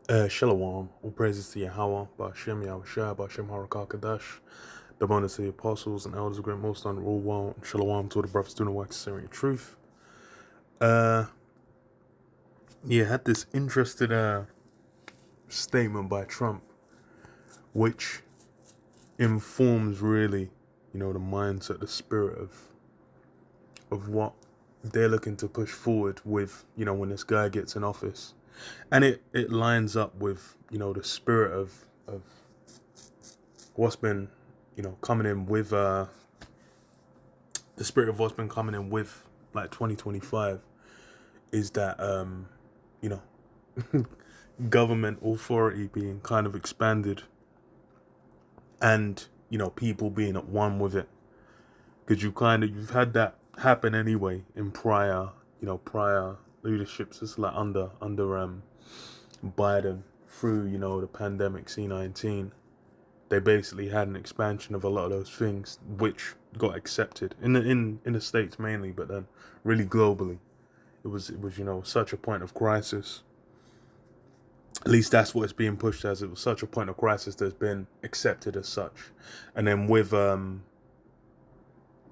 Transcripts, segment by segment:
Shalom, all praises to Yahweh, Ba'ashem Yahushua, Ba'ashem Harakakadash, the abundance of the apostles and elders of great most on rule well, and Shalom to the brothers doing the work of Syrian truth. Uh, had this interesting statement by Trump, which informs really, the mindset, the spirit of what they're looking to push forward with, when this guy gets in office. And it lines up with, the spirit of what's been, coming in with the spirit of what's been coming in with like 2025 is that you know government authority being kind of expanded and people being at one with it, because you've had that happen anyway in prior leaderships. It's like under Biden through the pandemic C-19. They basically had an expansion of a lot of those things which got accepted in the States mainly, but then really globally. It was such a point of crisis. At least that's what it's being pushed as. It was such a point of crisis that's been accepted as such. And then with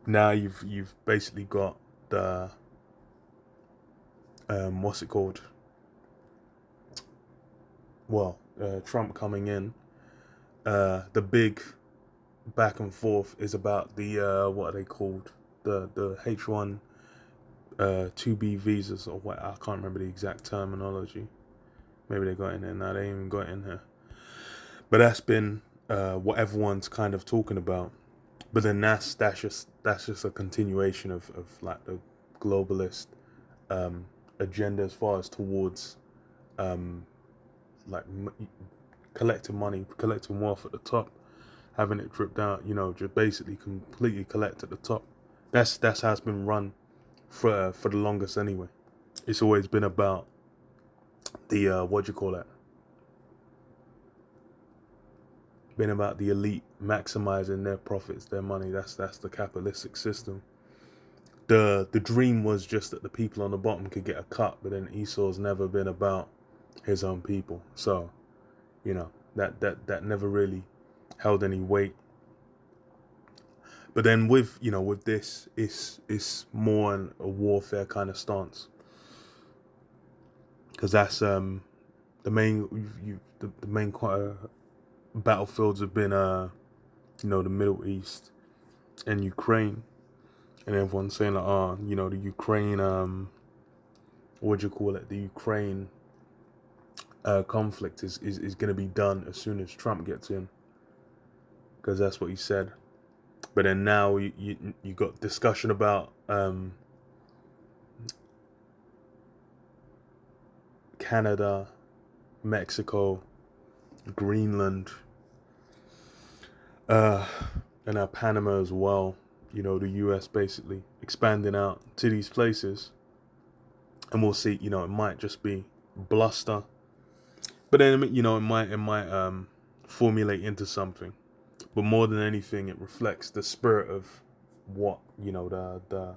now you've basically got the what's it called? Well, Trump coming in. The big back and forth is about the what are they called? The H1 2B visas, or what, I can't remember the exact terminology. Maybe they got in there. No, they ain't even got in here. But that's been what everyone's kind of talking about. But then that's just a continuation of like the globalist agenda as far as towards like collecting money, collecting wealth at the top, having it dripped out. Just basically completely collect at the top. That's how it's been run for the longest anyway. It's always been about the what do you call it? Been about the elite maximizing their profits, their money. That's the capitalistic system. The dream was just that the people on the bottom could get a cut, but then Esau's never been about his own people. So, that never really held any weight. But then with this, it's more a warfare kind of stance, because that's the main the main battlefields have been the Middle East and Ukraine, and everyone's saying like the Ukraine what do you call it, the Ukraine conflict is going to be done as soon as Trump gets in, because that's what he said. But then now you got discussion about Canada, Mexico, Greenland, and Panama as well. The U.S. basically expanding out to these places, and we'll see. It might just be bluster, but then it might formulate into something. But more than anything, it reflects the spirit of what the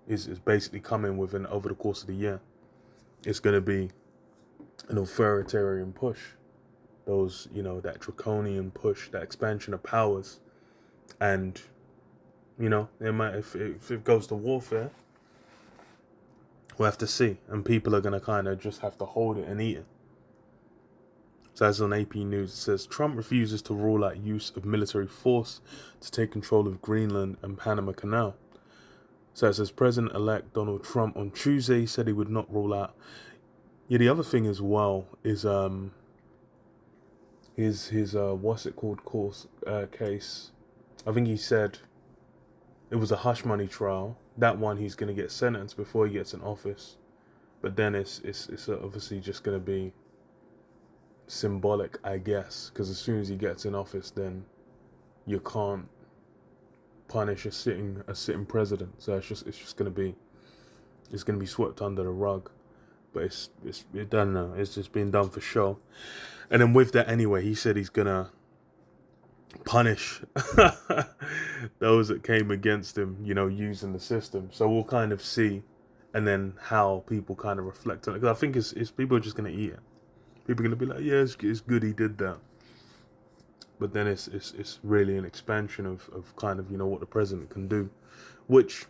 is basically coming within over the course of the year. It's going to be an authoritarian push, those that draconian push, that expansion of powers, and it might, if it goes to warfare, we'll have to see, and people are going to kind of just have to hold it and eat it. So as on AP News, it says Trump refuses to rule out use of military force to take control of Greenland and Panama Canal. So it says President-elect Donald Trump on Tuesday said he would not rule out. Yeah, the other thing as well is his what's it called case. I think he said it was a hush money trial. That one he's gonna get sentenced before he gets in office, but then it's obviously just gonna be symbolic, I guess, because as soon as he gets in office, then you can't punish a sitting president. So it's just gonna be swept under the rug. But it done now. It's just being done for show. And then with that anyway, he said he's gonna punish those that came against him, using the system. So we'll kind of see, and then how people kind of reflect on it. Because I think it's people are just gonna eat it. People are gonna be like, yeah, it's good he did that. But then it's really an expansion of kind of, you know, what the president can do, which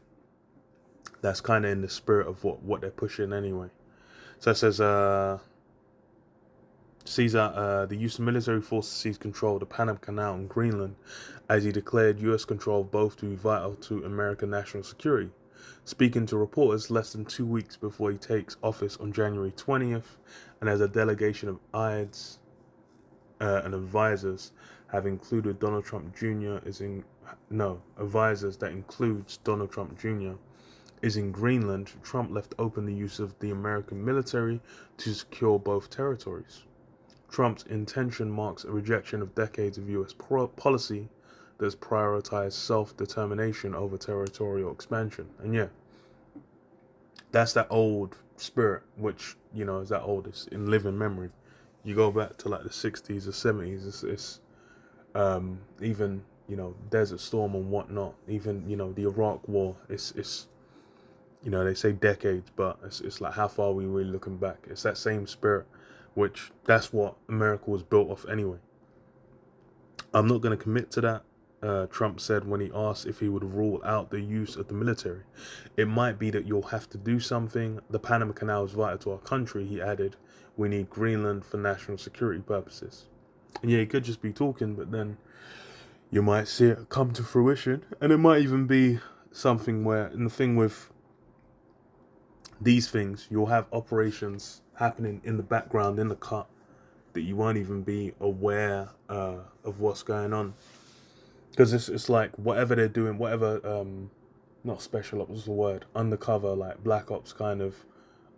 that's kind of in the spirit of what they're pushing anyway. So it says, sees that the use of military force to seize control of the Panama Canal and Greenland, as he declared U.S. control of both to be vital to American national security. Speaking to reporters less than 2 weeks before he takes office on January 20th, and as a delegation of aides and advisors have included Donald Trump Jr. Advisors that includes Donald Trump Jr. is in Greenland, Trump left open the use of the American military to secure both territories. Trump's intention marks a rejection of decades of U.S. policy that has prioritized self-determination over territorial expansion. And yeah, that's that old spirit, which, you know, is that old. It's in living memory. You go back to like the 60s or 70s, it's even, you know, Desert Storm and whatnot, even, you know, the Iraq War, it's you know, they say decades, but it's like, how far are we really looking back? It's that same spirit, which that's what America was built off anyway. I'm not going to commit to that, Trump said when he asked if he would rule out the use of the military. It might be that you'll have to do something. The Panama Canal is vital to our country, he added. We need Greenland for national security purposes. And yeah, he could just be talking, but then you might see it come to fruition. And it might even be something where, and the thing with these things, you'll have operations happening in the background, in the cut, that you won't even be aware of what's going on. Because it's like whatever they're doing, whatever, not special ops, what's the word? Undercover, like Black Ops kind of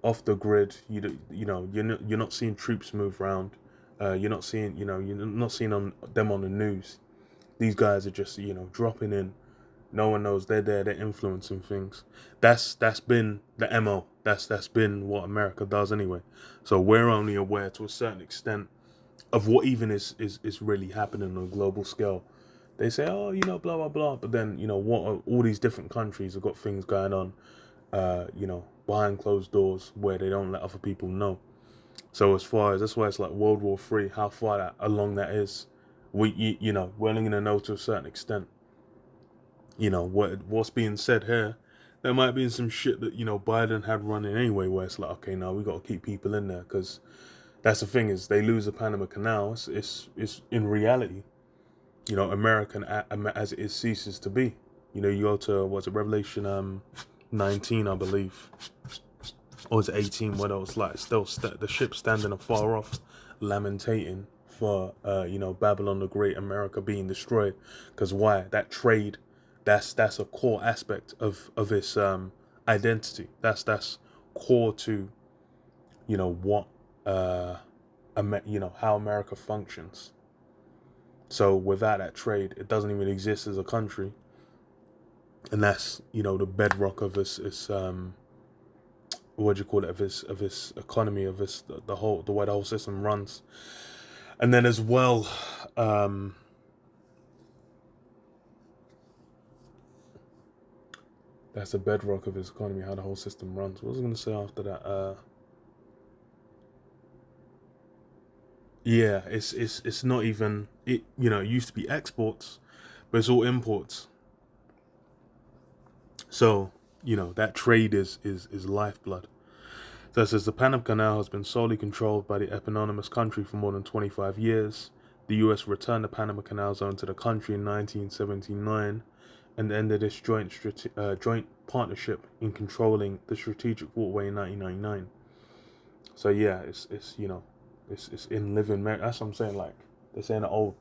off the grid. You know, you're not seeing troops move around. You're not seeing, you know, you're not seeing them on the news. These guys are just, you know, dropping in. No one knows they're there. They're influencing things. That's been the MO. That's been what America does anyway. So we're only aware to a certain extent of what even is really happening on a global scale. They say, oh, you know, blah blah blah, but then, you know, what all these different countries have got things going on, you know, behind closed doors where they don't let other people know. So as far as, that's why it's like World War III, how far along that is, you know, we're only gonna know to a certain extent. You know what's being said here. There might be some shit that, you know, Biden had running anyway, where it's like, okay, now we got to keep people in there, because that's the thing, is they lose the Panama Canal, it's in reality, you know, American as it is ceases to be. You know, you go to, what's it, Revelation 19, I believe, or is it 18, where it was like still the ship standing afar off, lamentating for you know, Babylon the Great, America being destroyed. Because why? That trade, that's a core aspect of its identity. That's core to, you know, what you know, how America functions. So without that trade, it doesn't even exist as a country, and that's, you know, the bedrock of its what do you call it, of its economy, of its the way the whole system runs. And then as well, that's the bedrock of its economy, how the whole system runs. What was I going to say after that? Yeah, it's not even it. You know, it used to be exports, but it's all imports. So, you know, that trade is lifeblood. So it says the Panama Canal has been solely controlled by the eponymous country for more than 25 years. The U.S. returned the Panama Canal Zone to the country in 1979 and ended its joint partnership in controlling the strategic waterway in 1999. So yeah, it's you know, it's in living memory. That's what I'm saying. Like, they're saying the old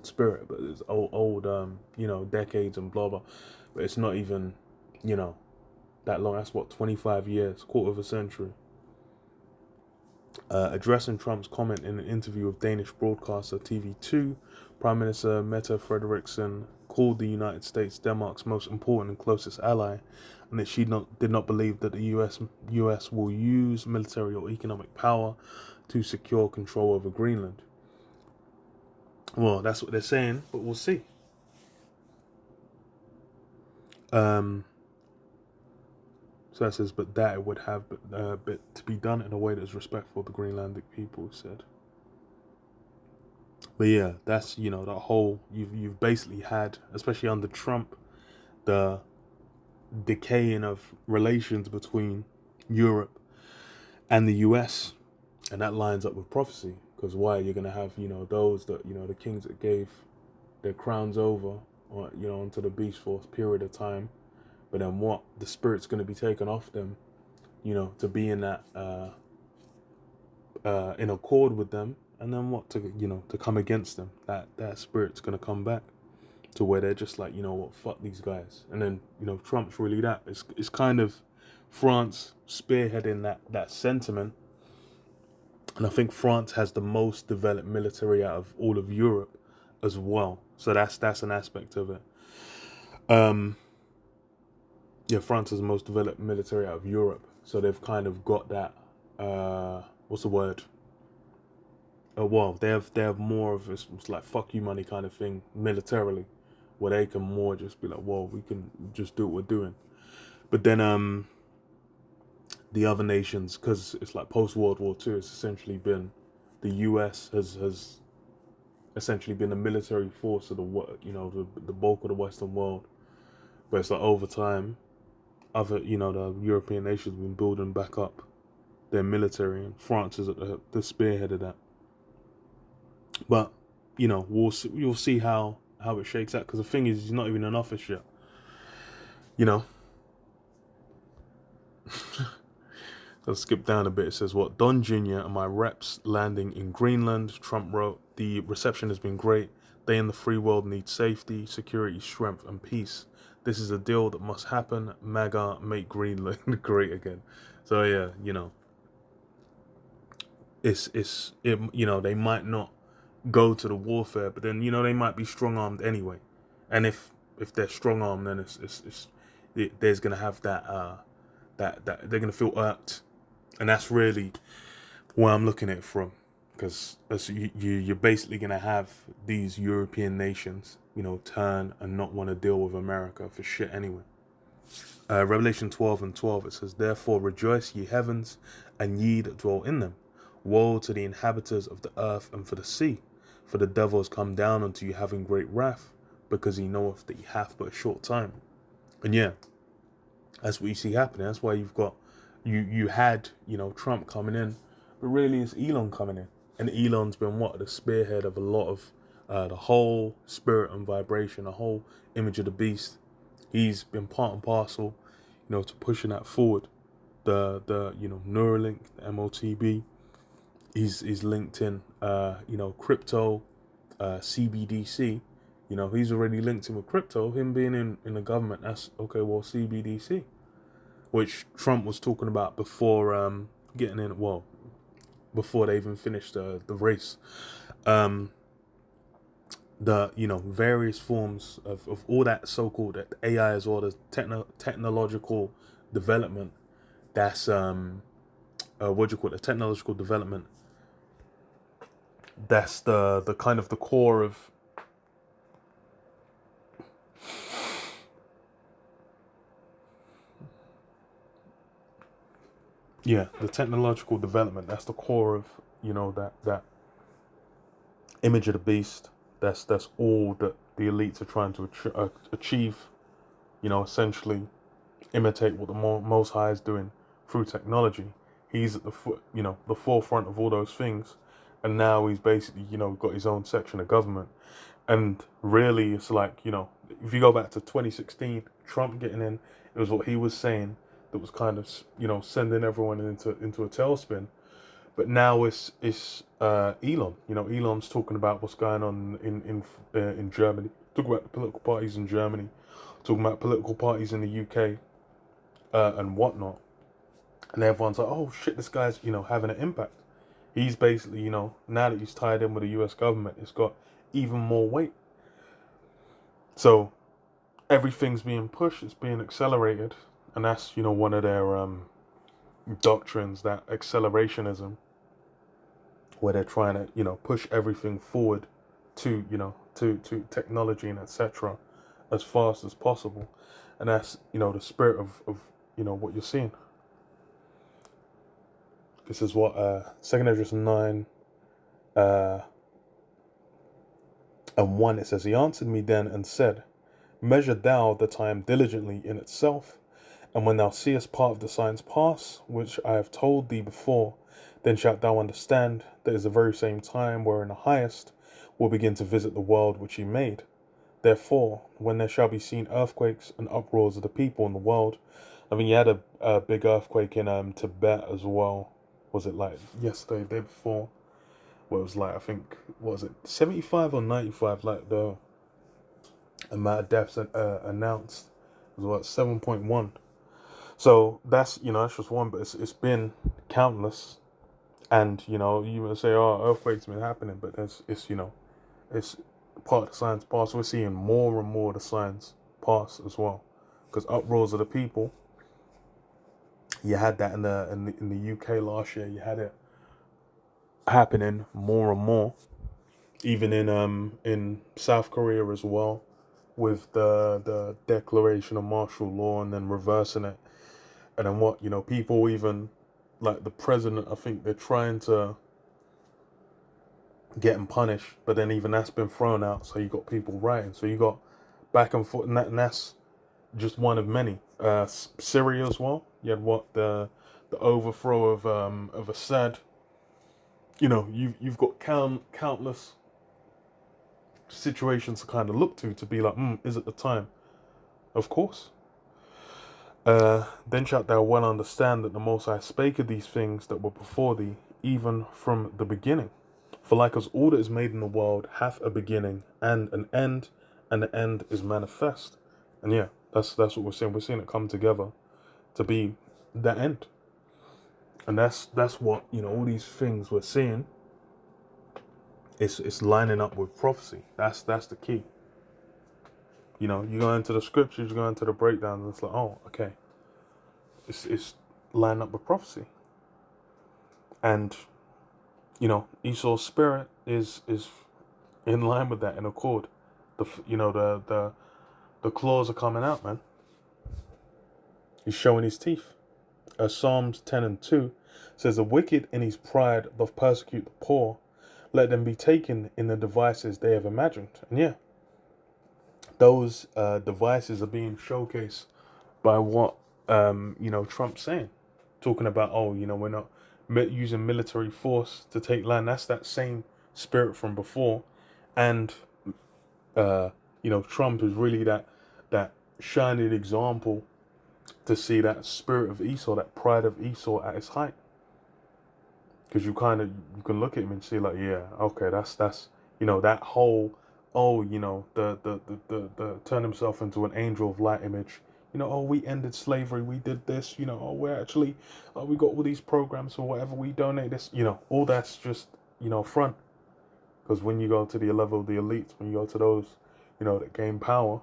spirit, but it's old you know, decades and blah blah. But it's not even, you know, that long. That's what, 25 years, quarter of a century. Addressing Trump's comment in an interview with Danish broadcaster TV2, Prime Minister Mette Frederiksen called the United States Denmark's most important and closest ally, and that she did not believe that the US will use military or economic power to secure control over Greenland. Well, that's what they're saying, but we'll see. So it says, but that it would have but to be done in a way that is respectful of the Greenlandic people, said. But yeah, that's, you know, that whole, you've basically had, especially under Trump, the decaying of relations between Europe and the US, and that lines up with prophecy. Because why? You're gonna have, you know, those that, you know, the kings that gave their crowns over, or, you know, onto the beast for a period of time, but then what? The spirit's gonna be taken off them, you know, to be in that in accord with them, and then what? To, you know, to come against them. That spirit's gonna come back to where they're just like, you know what, fuck these guys. And then, you know, Trump's really that. It's kind of France spearheading that sentiment. And I think France has the most developed military out of all of Europe as well. So that's an aspect of it. Yeah, France has the most developed military out of Europe. So they've kind of got that what's the word? Well, they have more of it's like fuck you money kind of thing militarily, where they can more just be like, well, we can just do what we're doing. But then the other nations, because it's like post World War II, it's essentially been the US has essentially been the military force of the you know, the bulk of the Western world. But it's like over time, other, you know, the European nations have been building back up their military, and France is at the spearhead of that. But, you know, you'll see how it shakes out, because the thing is, he's not even in office yet. You know. Let's skip down a bit. It says, what? Don Jr. and my reps landing in Greenland. Trump wrote, the reception has been great. They in the free world need safety, security, strength, and peace. This is a deal that must happen. MAGA, make Greenland great again. So yeah, you know, you know, they might not go to the warfare, but then, you know, they might be strong armed anyway. And if they're strong armed, then there's gonna have that that they're gonna feel irked, and that's really where I'm looking at it from, because you're basically gonna have these European nations, you know, turn and not want to deal with America for shit anyway. Revelation 12:12, it says, therefore rejoice, ye heavens, and ye that dwell in them. Woe to the inhabitants of the earth and for the sea, for the devil has come down unto you having great wrath, because he knoweth that he hath but a short time. And yeah, that's what you see happening. That's why you've got, you had, you know, Trump coming in, but really it's Elon coming in. And Elon's been what? The spearhead of a lot of the whole spirit and vibration, the whole image of the beast. He's been part and parcel, you know, to pushing that forward. The you know, Neuralink, the MOTB. He's linked in, you know, crypto, CBDC. You know, he's already linked in with crypto. Him being in the government, that's okay. Well, CBDC, which Trump was talking about before getting in. Well, before they even finished the race. The, you know, various forms of all that so-called AI as well as technological development. That's what do you call it? The technological development. That's the kind of the core of the technological development. That's the core of, you know, that image of the beast. That's all that the elites are trying to achieve. You know, essentially imitate what the Most High is doing through technology. He's at the you know, the forefront of all those things, and now he's basically, you know, got his own section of government. And really, it's like, you know, if you go back to 2016, Trump getting in, it was what he was saying that was kind of, you know, sending everyone into a tailspin. But now it's Elon. You know, Elon's talking about what's going on in Germany. Talking about the political parties in Germany. Talking about political parties in the UK and whatnot. And everyone's like, oh shit, this guy's, you know, having an impact. He's basically, you know, now that he's tied in with the US government, it's got even more weight. So everything's being pushed, it's being accelerated. And that's, you know, one of their doctrines, that accelerationism, where they're trying to, you know, push everything forward to, you know, to technology and etc. as fast as possible. And that's, you know, the spirit of what you're seeing. This is what 2nd Esdras 9 and 1, it says, he answered me then and said, measure thou the time diligently in itself, and when thou seest part of the signs pass, which I have told thee before, then shalt thou understand that is the very same time wherein the highest will begin to visit the world which he made. Therefore, when there shall be seen earthquakes and uproars of the people in the world, I mean, you had a big earthquake in Tibet as well. Was it like yesterday, the day before? Where it was like, I think, what was it, 75 or 95? Like the amount of deaths announced was what, 7.1. So that's that's just one, but it's been countless. And you would say, oh, earthquakes been happening, but it's it's part of the signs pass. We're seeing more and more of the signs pass as well, because uproars of the people. You had that in the UK last year. You had it happening more and more, even in South Korea as well, with the declaration of martial law and then reversing it, and then what people even like the president. I think they're trying to get him punished, but then even that's been thrown out. So you got people writing. So you got back and forth, and that's just one of many. Syria as well. You had what the overthrow of Assad. You've got countless situations to kind of look to be like, is it the time? Of course. Then shalt thou well understand that the Most High spake of these things that were before thee, even from the beginning. For like as all that is made in the world hath a beginning and an end, and the end is manifest. And yeah, that's what we're seeing. We're seeing it come together to be the end. And that's what all these things we're seeing. It's lining up with prophecy. That's the key. You go into the scriptures, you go into the breakdowns, and it's like, oh, okay, it's lining up with prophecy. And Esau's spirit is in line with that, in accord. The claws are coming out, man. He's showing his teeth. Psalms 10 and 2 says, the wicked in his pride doth persecute the poor. Let them be taken in the devices they have imagined. And yeah, those devices are being showcased by what Trump's saying, talking about, we're not using military force to take land. That's that same spirit from before. And Trump is really that shining example to see that spirit of Esau, that pride of Esau at its height. Because you can look at him and see like, yeah, okay, that's that whole the turn himself into an angel of light image. We ended slavery, we did this, we're actually we got all these programs or whatever, we donate this, all that's just front. Because when you go to the level of the elites, when you go to those that gain power,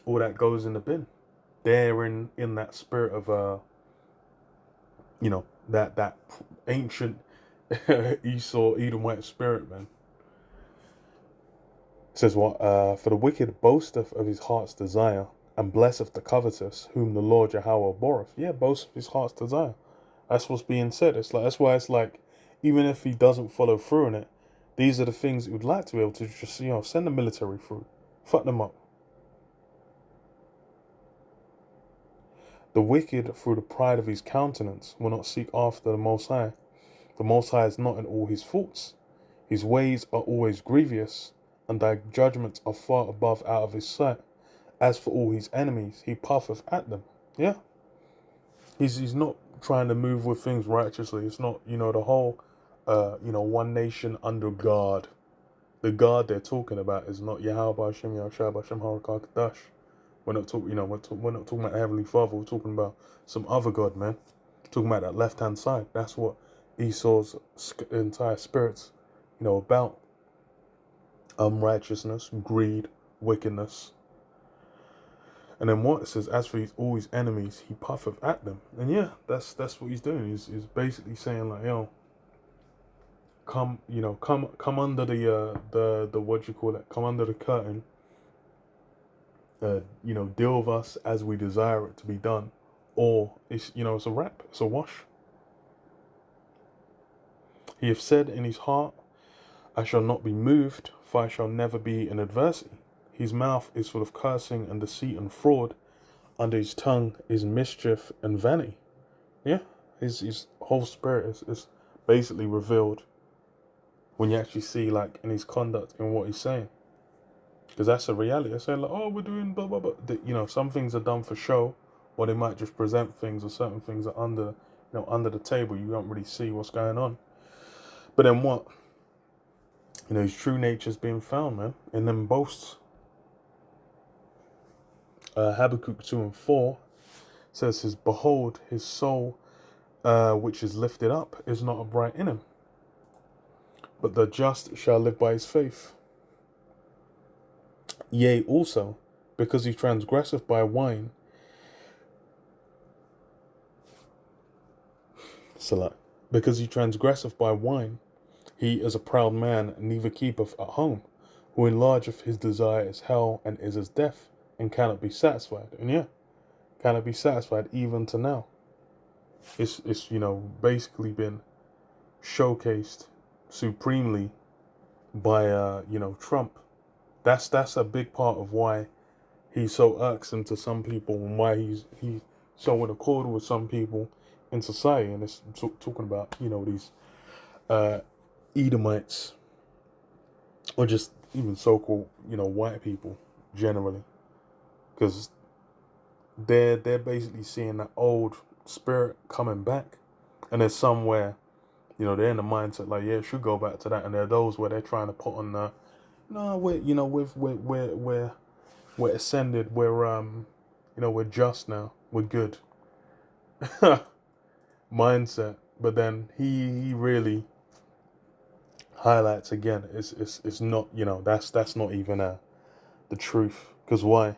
all that goes in the bin. They're in that spirit of that ancient Esau Edomite spirit, man. It says what? For the wicked boasteth of his heart's desire, and blesseth the covetous, whom the Lord Yahweh abhorreth. Yeah, boast of his heart's desire. That's what's being said. That's why it's like, even if he doesn't follow through in it, these are the things he would like to be able to just send the military through, fuck them up. The wicked, through the pride of his countenance, will not seek after the Most High. The Most High is not in all his faults. His ways are always grievous, and thy judgments are far above out of his sight. As for all his enemies, he puffeth at them. Yeah. He's not trying to move with things righteously. It's not, the whole, one nation under God. The God they're talking about is not Yahweh Hashem, Yahshua Hashem Harakah Kadash. We're not talking, we're not talking about the Heavenly Father. We're talking about some other God, man. We're talking about that left-hand side. That's what Esau's entire spirit's, about. Unrighteousness, greed, wickedness. And then what it says, as for all his enemies, he puffeth at them. And yeah, that's what he's doing. He's basically saying like, come under the what you call it? Come under the curtain. Deal with us as we desire it to be done, or it's a wrap, it's a wash. He hath said in his heart, I shall not be moved, for I shall never be in adversity. His mouth is full of cursing and deceit and fraud. Under his tongue is mischief and vanity. Yeah, his whole spirit is basically revealed when you actually see, like, in his conduct and what he's saying. Because that's a reality. I say, like, oh, we're doing blah, blah, blah. Some things are done for show, or they might just present things, or certain things are under the table. You don't really see what's going on. But then what? His true nature's being found, man, in them boasts. Habakkuk 2 and 4 says, behold, his soul, which is lifted up, is not upright in him. But the just shall live by his faith. Yea, also, because he transgresseth by wine, because he transgresseth by wine, he is a proud man, neither keepeth at home, who enlargeth his desire is hell, and is as death, and cannot be satisfied. And yeah, cannot be satisfied even to now. It's basically been showcased supremely by Trump. That's a big part of why he's so irksome to some people, and why he's so in accord with some people in society. And it's talking about these Edomites, or just even so-called white people generally, because they're basically seeing that old spirit coming back, and there's somewhere they're in the mindset like, yeah, it should go back to that. And there are those where they're trying to put on the, no, we're ascended, we're just now, we're good mindset. But then he really highlights again, it's not, that's not even the truth. Because why?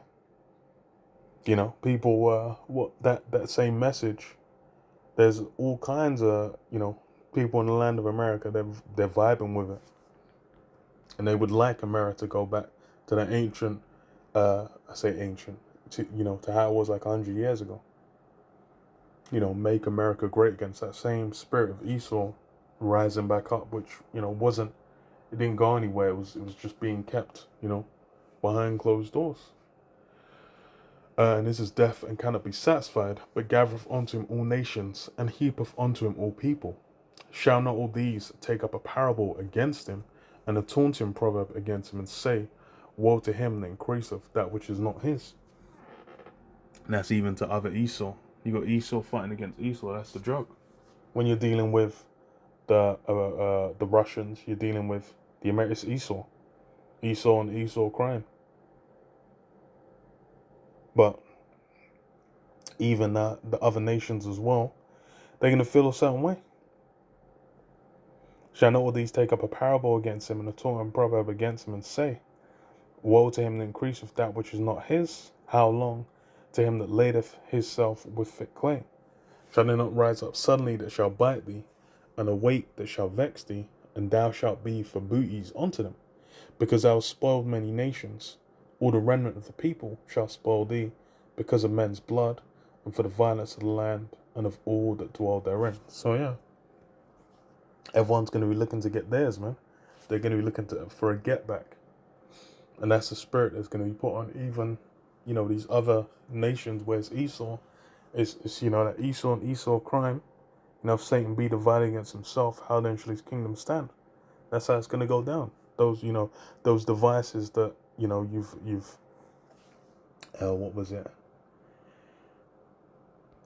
People what that same message, there's all kinds of people in the land of America, they're vibing with it, and they would like America to go back to that ancient, I say ancient, to how it was like 100 years ago. Make America great against that same spirit of Esau rising back up, which it didn't go anywhere. It was just being kept behind closed doors. And this is death, and cannot be satisfied, but gathereth unto him all nations, and heapeth unto him all people. Shall not all these take up a parable against him, and a taunting proverb against him, and say, woe to him that increaseth that which is not his? And that's even to other Esau. You got Esau fighting against Esau. That's the joke. When you're dealing with the Russians, you're dealing with the Americans. Esau and Esau crime. But even the other nations as well, they're going to feel a certain way. Shall not all these take up a parable against him, and a taunting proverb against him, and say, woe to him that increaseth that which is not his? How long? To him that ladeth himself with thick clay. Shall there not rise up suddenly that shall bite thee, and awake that shall vex thee, and thou shalt be for booties unto them? Because thou hast spoiled many nations, all the remnant of the people shall spoil thee, because of men's blood, and for the violence of the land, and of all that dwell therein. So yeah, everyone's going to be looking to get theirs, man. They're going to be looking for a get back. And that's the spirit that's going to be put on even, these other nations where it's Esau. It's that Esau and Esau crime. If Satan be divided against himself, how then shall his kingdom stand? That's how it's going to go down. Those devices that, you've what was it?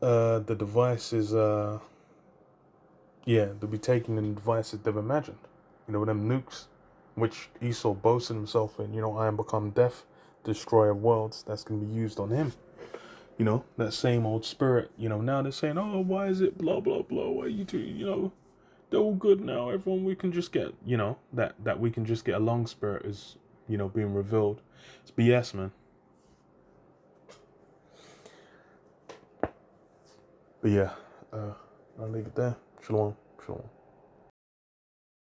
The devices, they'll be taking the devices they've imagined. Them nukes, which Esau boasted himself in, I am become death, destroyer of worlds. That's going to be used on him. That same old spirit, now they're saying, oh, why is it blah, blah, blah, why you two, they're all good now, everyone, we can just get, that we can just get along spirit is, being revealed. It's BS, man. But yeah, I'll leave it there. Shalom.